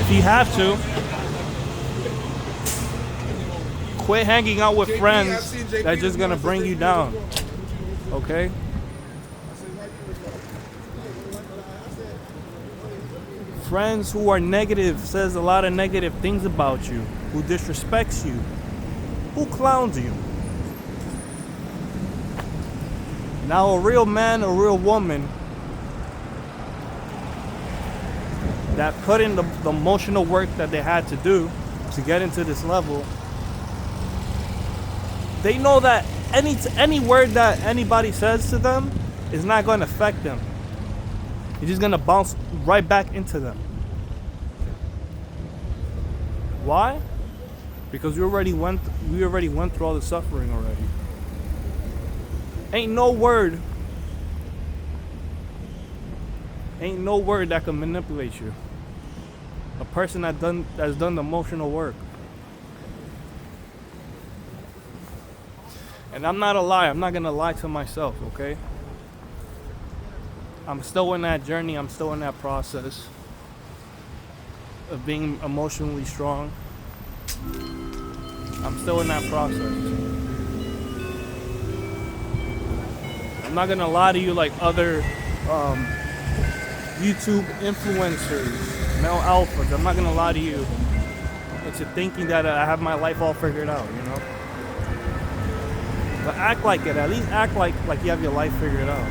if you have to, quit hanging out with friends that's just gonna bring you down. Okay? Friends who are negative, says a lot of negative things about you, who disrespects you, who clowns you. Now a real man, a real woman that put in the emotional work that they had to do to get into this level, they know that any word that anybody says to them is not going to affect them. It's just going to bounce right back into them. Why? Because we already went through all the suffering already. Ain't no word that can manipulate you. A person that's done the emotional work. And I'm not gonna lie to myself, okay? I'm still in that journey, I'm still in that process of being emotionally strong. I'm still in that process. I'm not gonna lie to you like other YouTube influencers, male alphas. I'm not gonna lie to you into thinking that I have my life all figured out, you know? But act like it. At least act like you have your life figured out.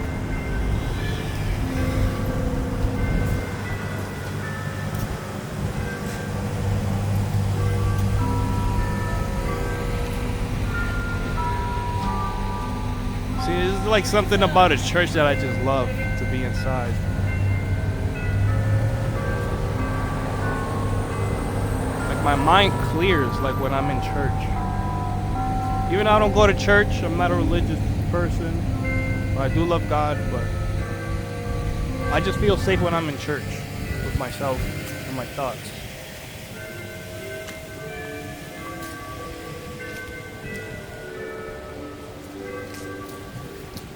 See, this is like something about a church that I just love to be inside. Like my mind clears like when I'm in church. Even though I don't go to church, I'm not a religious person. I do love God, but I just feel safe when I'm in church with myself and my thoughts.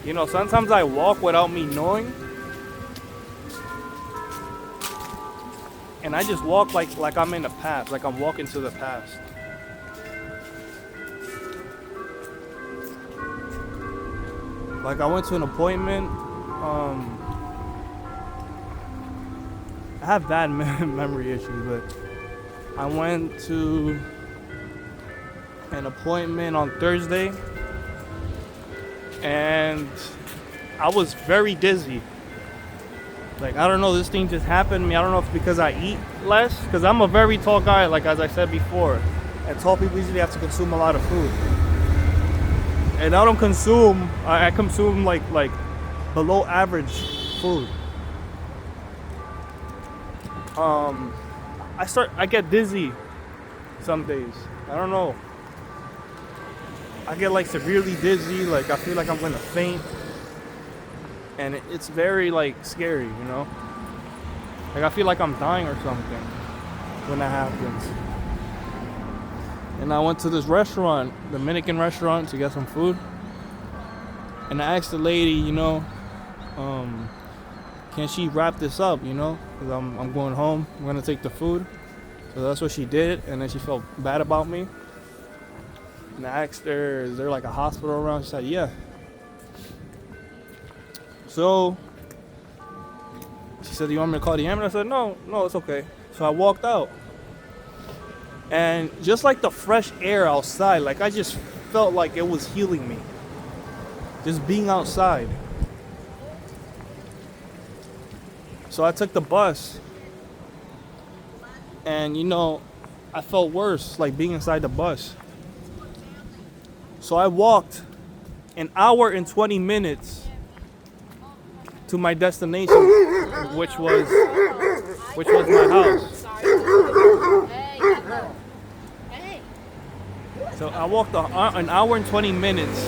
You know, sometimes I walk without me knowing. And I just walk like I'm in the past, like I'm walking to the past. Like I went to an appointment. I have bad memory issues, but I went to an appointment on Thursday, and I was very dizzy. Like, I don't know, this thing just happened to me. I don't know if it's because I eat less, because I'm a very tall guy, like as I said before, and tall people usually have to consume a lot of food. And I consume like below average food. I get dizzy some days. I don't know. I get like severely dizzy, like I feel like I'm gonna faint. And it's very like scary, you know? Like I feel like I'm dying or something when that happens. And I went to this restaurant, Dominican restaurant, to get some food. And I asked the lady, you know, can she wrap this up, you know? Because I'm going home. I'm going to take the food. So that's what she did. And then she felt bad about me. And I asked her, is there like a hospital around? She said, yeah. So she said, do you want me to call the ambulance? I said, no, it's okay. So I walked out. And just like the fresh air outside, like I just felt like it was healing me. Just being outside. So I took the bus. And you know, I felt worse, like being inside the bus. So I walked an hour and 20 minutes to my destination, which was my house. So I walked an hour and 20 minutes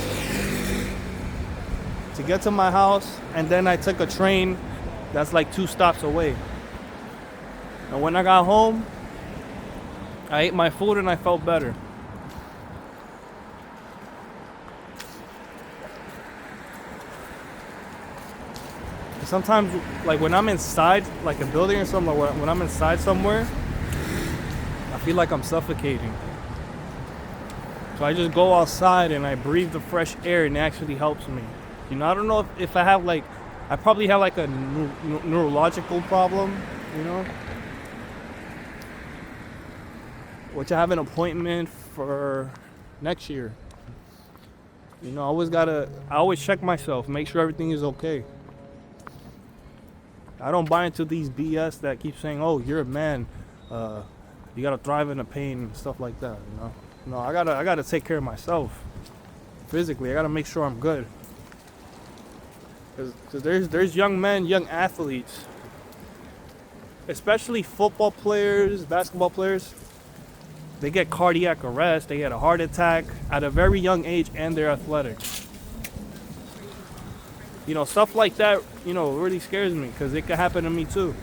to get to my house, and then I took a train that's like 2 stops away. And when I got home, I ate my food and I felt better. Sometimes, like when I'm inside, like a building or something, when I'm inside somewhere, I feel like I'm suffocating. So I just go outside and I breathe the fresh air, and it actually helps me. You know, I don't know if I have like, I probably have like a neurological problem, you know, which I have an appointment for next year. You know, I always check myself, make sure everything is okay. I don't buy into these BS that keep saying, oh, you're a man, you gotta thrive in the pain and stuff like that, you know. No, I gotta take care of myself physically. I gotta make sure I'm good. Cause there's young men, young athletes, especially football players, basketball players. They get cardiac arrest, they get a heart attack at a very young age, and they're athletic. You know, stuff like that, you know, really scares me because it could happen to me too.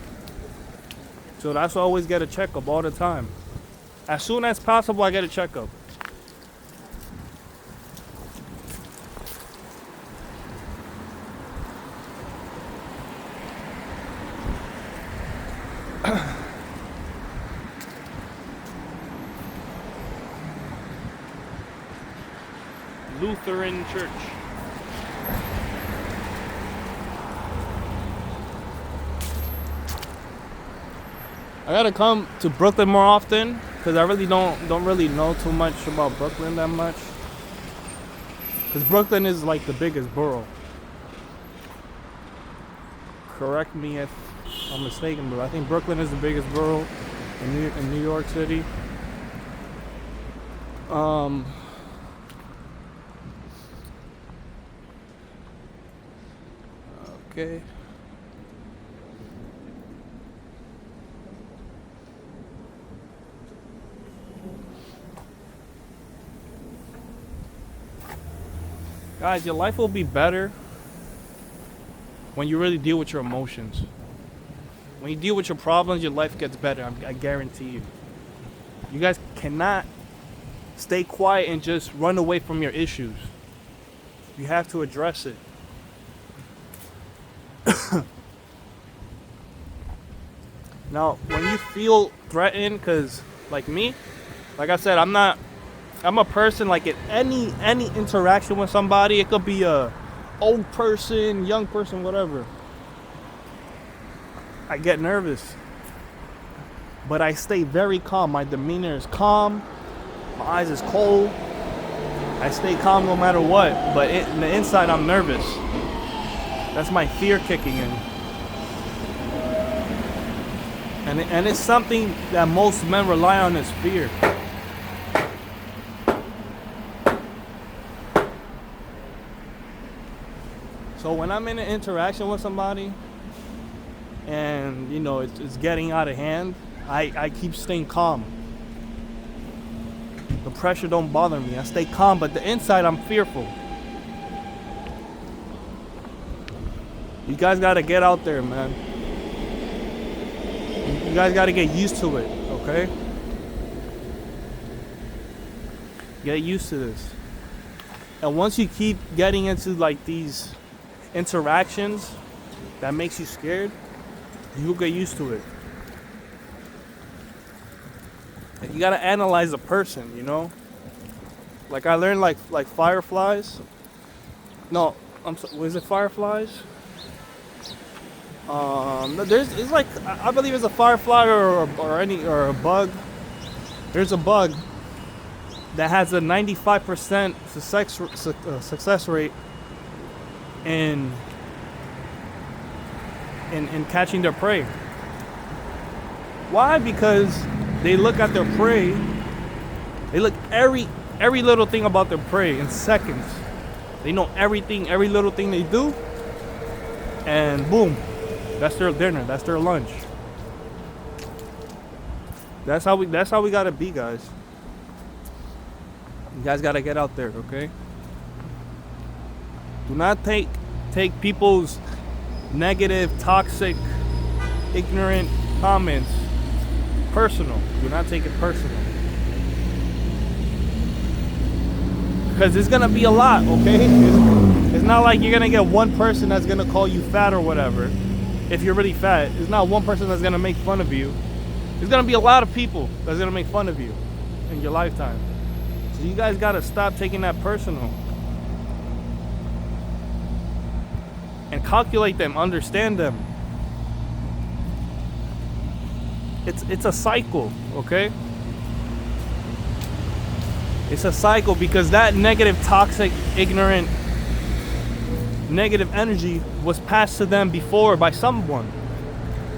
So that's why I always get a checkup all the time. As soon as possible, I get a checkup. Lutheran Church. I gotta come to Brooklyn more often because I really don't really know too much about Brooklyn that much. Because Brooklyn is like the biggest borough. Correct me if I'm mistaken, but I think Brooklyn is the biggest borough in New York City. Okay. Guys, your life will be better when you really deal with your emotions. When you deal with your problems, your life gets better. I guarantee you. You guys cannot stay quiet and just run away from your issues. You have to address it. Now, when you feel threatened, because like me, like I said, I'm a person like in any interaction with somebody, it could be a old person, young person, whatever. I get nervous. But I stay very calm. My demeanor is calm. My eyes is cold. I stay calm no matter what. But in the inside, I'm nervous. That's my fear kicking in. And it's something that most men rely on is fear. So when I'm in an interaction with somebody and, you know, it's getting out of hand, I keep staying calm. The pressure don't bother me. I stay calm, but the inside I'm fearful. You guys gotta get out there, man. You guys gotta get used to it, okay? Get used to this. And once you keep getting into like these interactions that makes you scared, you'll get used to it. You gotta analyze a person, you know? Like I learned like fireflies. No, was it fireflies? It's like I believe it's a firefly or a bug. There's a bug that has a 95% success rate in catching their prey. Why? Because they look at their prey. They look every little thing about their prey in seconds. They know everything, every little thing they do, and boom. That's their dinner. That's their lunch. That's how we gotta be, guys. You guys gotta get out there, okay? Do not take people's negative, toxic, ignorant comments personal. Do not take it personal. Because it's gonna be a lot, okay? It's not like you're gonna get one person that's gonna call you fat or whatever. If you're really fat, it's not one person that's gonna make fun of you. There's gonna be a lot of people that's gonna make fun of you in your lifetime. So you guys gotta stop taking that personal. And calculate them, understand them. It's a cycle, okay? It's a cycle because that negative, toxic, ignorant, negative energy was passed to them before by someone.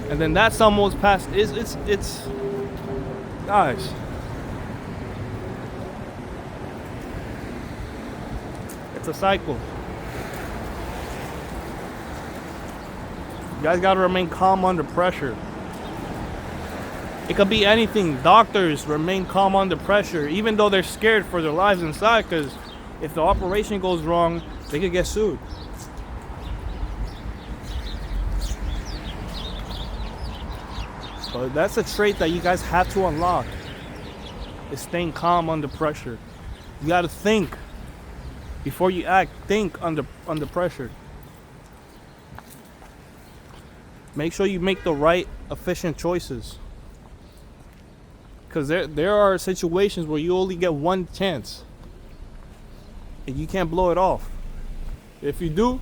And then that someone was passed. It's guys. It's a cycle. You guys gotta remain calm under pressure. It could be anything. Doctors remain calm under pressure, even though they're scared for their lives inside, because if the operation goes wrong, they could get sued. But that's a trait that you guys have to unlock, is staying calm under pressure. You gotta think before you act. Think under pressure. Make sure you make the right, efficient choices. Because there are situations where you only get one chance. And you can't blow it off. If you do,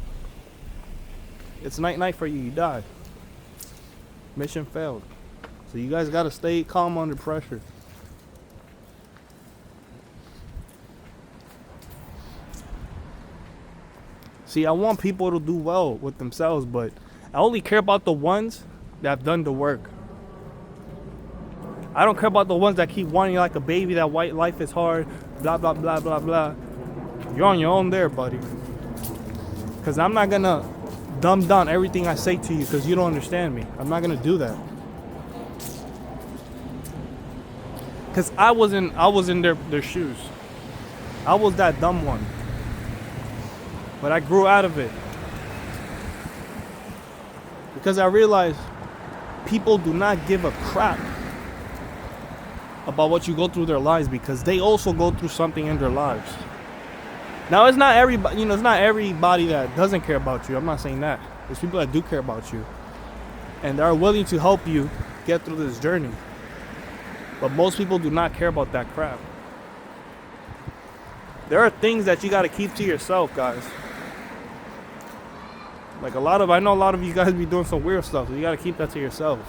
it's night-night for you. You die. Mission failed. So you guys got to stay calm under pressure. See, I want people to do well with themselves, but I only care about the ones that have done the work. I don't care about the ones that keep wanting like a baby, that white life is hard, blah, blah, blah, blah, blah. You're on your own there, buddy. Because I'm not going to dumb down everything I say to you because you don't understand me. I'm not going to do that. Because I was in their shoes. I was that dumb one. But I grew out of it. Because I realized people do not give a crap about what you go through their lives, because they also go through something in their lives. Now, it's not everybody, it's not everybody that doesn't care about you. I'm not saying that. There's people that do care about you, and they are willing to help you get through this journey. But most people do not care about that crap. There are things that you got to keep to yourself, guys. Like I know a lot of you guys be doing some weird stuff, so you got to keep that to yourself.